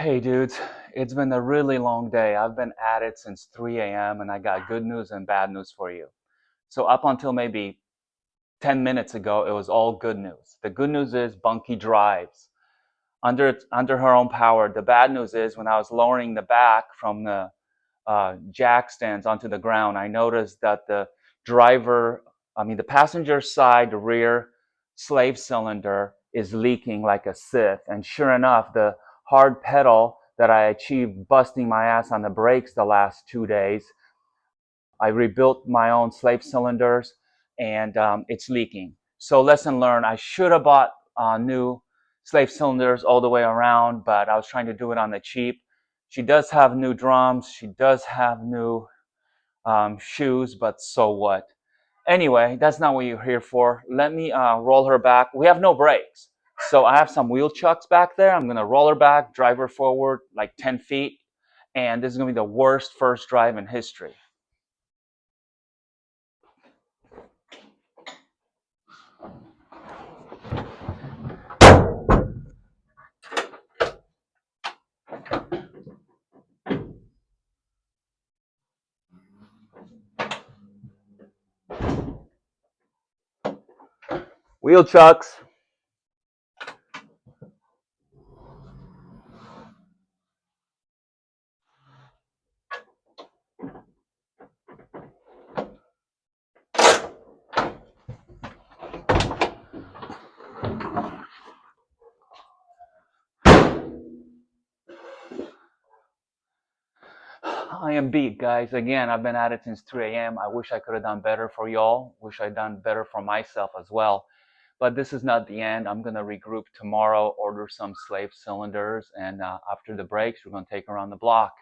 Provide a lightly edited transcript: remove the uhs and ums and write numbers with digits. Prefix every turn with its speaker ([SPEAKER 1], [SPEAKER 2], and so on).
[SPEAKER 1] Hey dudes, it's been a really long day. I've been at it since 3 a.m. and I got good news and bad news for you. So up until maybe 10 minutes ago, it was all good news. The good news is Bunky drives under her own power. The bad news is when I was lowering the back from the jack stands onto the ground, I noticed that the passenger side rear slave cylinder is leaking like a sieve. And sure enough, the hard pedal that I achieved busting my ass on the brakes the last 2 days, I rebuilt my own slave cylinders and it's leaking. So lesson learned, I should have bought new slave cylinders all the way around, but I was trying to do it on the cheap. She does have new drums. She does have new shoes, but so what? Anyway, that's not what you're here for. Let me roll her back. We have no brakes. So I have some wheel chucks back there. I'm going to roll her back, drive her forward like 10 feet. And this is going to be the worst first drive in history. Wheel chucks. I am beat, guys. Again, I've been at it since 3 a.m. I wish I could have done better for y'all. Wish I'd done better for myself as well. But this is not the end. I'm going to regroup tomorrow, order some slave cylinders, and after the breaks, we're going to take around the block.